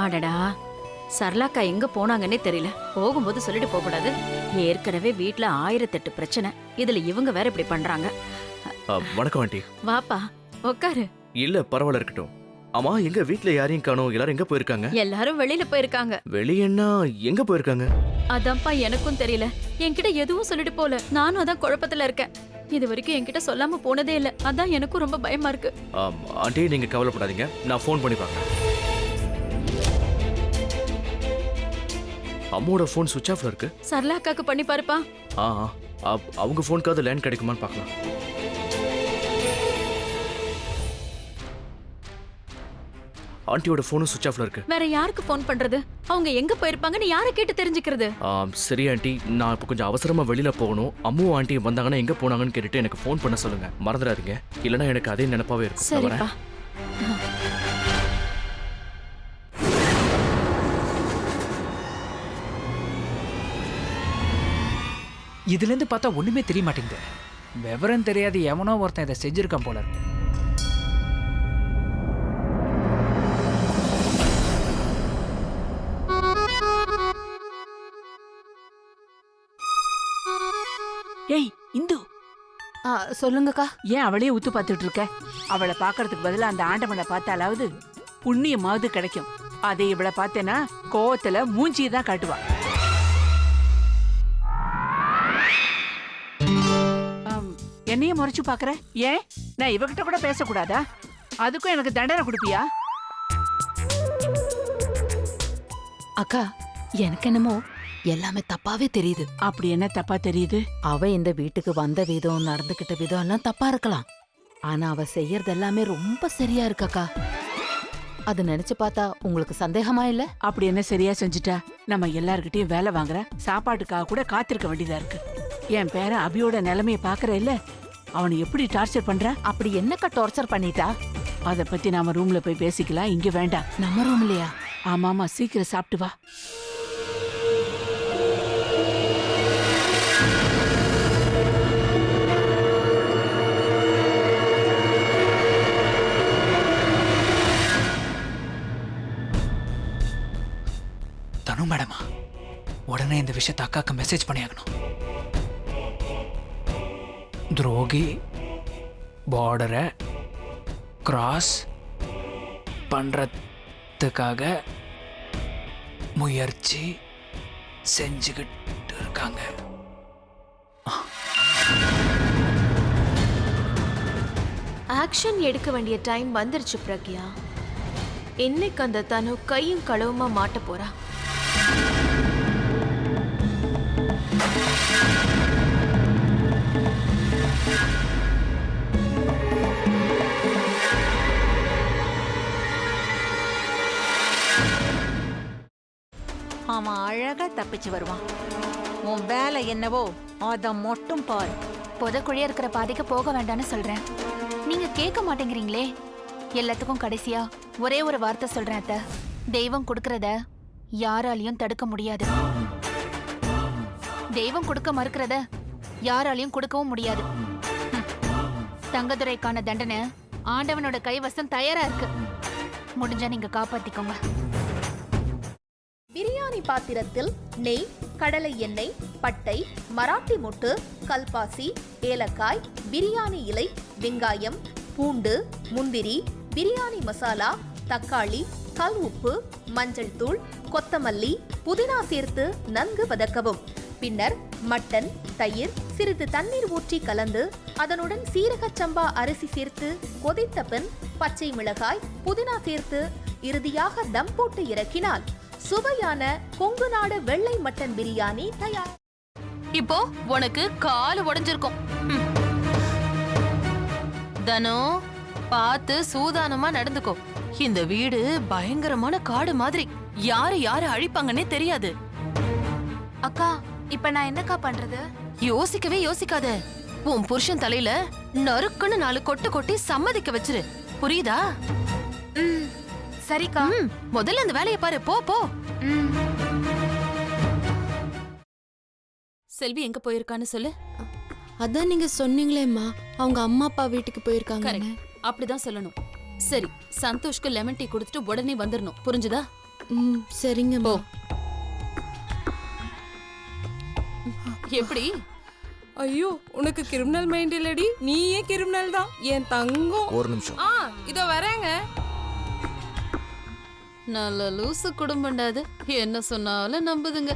அடடா, சரளாக்கா எங்க போனாங்கன்னே தெரியல. போகும்போது சொல்லிட்டு போக கூடாது. ஏற்கனவே வீட்ல 1008 பிரச்சனை. இதுல இவங்க வேற இப்படி பண்றாங்க. வணக்கம் ஆண்டி. வாப்பா, உட்காரு. இல்ல பரவாயில்ல இருக்கட்டும். ஆமா, எங்க வீட்ல யாரையும் காணோம், எல்லாரும் எங்க போயிருக்காங்க? எல்லாரும் வெளியில போயிருக்காங்க. வெளியன்னா எங்க போயிருக்காங்க? அதான்ப்பா எனக்கும் தெரியல. என்கிட்ட எதுவும் சொல்லிட்டு போல. நானும் அதான் குழப்பத்துல இருக்கேன். இது வரைக்கும் என்கிட்ட சொல்லாம போனதே இல்ல. அதான் எனக்கும் ரொம்ப பயமா இருக்கு. ஆண்டி நீங்க கவலைப்படாதீங்க, நான் ஃபோன் பண்ணி பார்க்கறேன். அம்மாவோட ஃபோன் சுவிட்ச் ஆஃப்ல இருக்கு. சரளாக்காக்கு பண்ணி பாருப்பா. அவங்க ஃபோனுக்காவது லைன் கிடைக்குமான்னு பார்க்கலாம். ஆண்டியோட ஃபோனும் சுவிட்ச் ஆஃப்ல இருக்கு. வேற யாருக்கு ஃபோன் பண்றது? அவங்க எங்க போயிருப்பாங்கன்னு யாரை கேட்டு தெரிஞ்சுக்கிறது? சரி ஆண்டி, நான் இப்போ கொஞ்சம் அவசரமா வெளியில போகணும். அம்மும் ஆண்டியும் வந்தாங்கன்னா எங்க போனாங்கன்னு கேட்டுட்டு எனக்கு ஃபோன் பண்ண சொல்லுங்க. மறந்துடாதீங்க, இல்லைன்னா எனக்கு அதே நினைப்பாவே இருக்கும். சரிப்பா. இதுல இருந்து பார்த்தா ஒண்ணுமே தெரிய மாட்டேங்குது. விவரம் தெரியாது எவனோ ஒருத்தன் இதை செஞ்சிருக்கான் போல இருக்கு. ஏய் இந்து, சொல்லுங்கக்கா. ஏன் அவளையே உத்து பார்த்துட்டு இருக்க? அவளை பாக்குறதுக்கு பதிலா அந்த ஆண்டவனை பார்த்தாலாவது புண்ணியமாவது கிடைக்கும். அதை இவளை பார்த்தேன்னா கோவத்துல மூஞ்சியை தான் காட்டுவா. என்னையே முறைச்சு பாக்குற? ஏன் நான் இவகிட்ட கூட பேசக்கூடாதா? அதுக்கும் எனக்கு தண்டனை கொடுப்பியா? அக்கா, எனக்கு என்னமோ எல்லாமே தப்பாவே தெரியுது. அப்படி என்ன தப்பா தெரியுது? அவ இந்த வீட்டுக்கு வந்த விதம், நடந்துகிட்ட விதம் எல்லாம் தப்பா இருக்கலாம். ஆனா அவ செய்யறது எல்லாமே ரொம்ப சரியா இருக்கக்கா. அது நினைச்சு பார்த்தா உங்களுக்கு சந்தேகமா இல்ல? அப்படி என்ன சரியா செஞ்சுட்டா? நம்ம எல்லார்கிட்டயும் வேலை வாங்குற, சாப்பாட்டுக்காக கூட காத்திருக்க வேண்டியதா இருக்கு. என் பேரன் அபியோட நிலைமையை பாக்குற இல்ல, அவனை எப்படி டார்ச்சர் பண்ற? அப்படி என்னக்கா டார்ச்சர் பண்ணிட்டா? அத பத்தி நாம ரூம்ல போய் பேசிக்கலாம், இங்க வேண்டாம். நம்ம ரூம் இல்லையா? ஆமாமா, சீக்கிரம் சாப்பிட்டு வா. தனு மேடமா, உடனே இந்த விஷயத்தை அக்காக்கு மெசேஜ் பண்ணியாகணும். துரோகி பார்டரை கிராஸ் பண்றதுக்காக முயற்சி செஞ்சுக்கிட்டு இருக்காங்க. ஆக்ஷன் எடுக்க வேண்டிய டைம் வந்துருச்சு பிரக்யா. இன்னைக்கு அந்த தனு கையும் களவுமா மாட்ட போறா. அவன் அழகா தப்பிச்சு வருவான். உன் வேலை என்னவோ அத மட்டும் பாரு. புதக்குழியா இருக்கிற பாதைக்கு போக வேண்டாம்னு சொல்றேன். நீங்க கேட்க மாட்டேங்கிறீங்களே. எல்லாத்துக்கும் கடைசியா ஒரே ஒரு வார்த்தை சொல்றேன் அத்தை. தெய்வம் கொடுக்கறத யாராலையும் தடுக்க முடியாது. தெய்வம் கொடுக்க மறுக்கிறத யாராலையும் கொடுக்கவும் முடியாது. தங்கதுரைக்கான தண்டனை ஆண்டவனோட கைவசம் தயாரா இருக்கு. முடிஞ்சா நீங்க காப்பாத்திக்கோங்க. பிரியாணி பாத்திரத்தில் நெய், கடலை எண்ணெய், பட்டை, மராட்டி மொட்டு, கல்பாசி, ஏலக்காய், பிரியாணி இலை, வெங்காயம், பூண்டு, முந்திரி, பிரியாணி மசாலா, தக்காளி, கல் உப்பு, மஞ்சள் தூள், கொத்தமல்லி, புதினா சேர்த்து நன்கு வதக்கவும். பின்னர் மட்டன், தயிர், சிறிது தண்ணீர் ஊற்றி கலந்து அதனுடன் சீரகச் சம்பா அரிசி சேர்த்து கொதித்த பின் பச்சை மிளகாய், புதினா சேர்த்து இறுதியாக தம் போட்டு இறக்கினால் சுவையான கொங்கு நாடு வெள்ளை மட்டன் பிரியாணி தயார். இப்போ உனக்கு கால் உடைஞ்சிருக்கும். தனோ, பார்த்து சூதானமா நடந்துக்கோ. இந்த வீடு பயங்கரமான காடு மாதிரி. யாரு யாரு அழிப்பாங்கன்னே தெரியாது. அக்கா, இப்ப நான் என்னக்கா பண்றது? யோசிக்கவே யோசிக்காத. உன் புருஷன் தலையில நறுக்குன்னு 4 கொட்டு கொட்டி சம்மதிக்க வச்சிரு. புரியுதா? சரிக்கா. முதல்ல அந்த வேலையை பாரு. போ போ. செல்வி எங்க போயிருக்கான்னு சொல்லு. அதான் நீங்க சொன்னீங்களேம்மா, அவங்க அம்மா அப்பா வீட்டுக்கு போயிருக்காங்க. அப்படிதான் சொல்லணும். சரி, சந்தோஷ்க்கு லெமன் டீ கொடுத்துட்டு உடனே வந்துடணும். புரிஞ்சுதா? ம் சரிங்கம்மா. எப்படி? ஐயோ உனக்கு கிரிமினல் மைண்ட் இல்லடி, நீயே கிரிமினல் தான் என் தங்கம். ஒரு நிமிஷம். இதோ வரேங்க. நல்ல லூசு குடும்பம்டா அது. என்ன சொன்னாலும் நம்புதுங்க.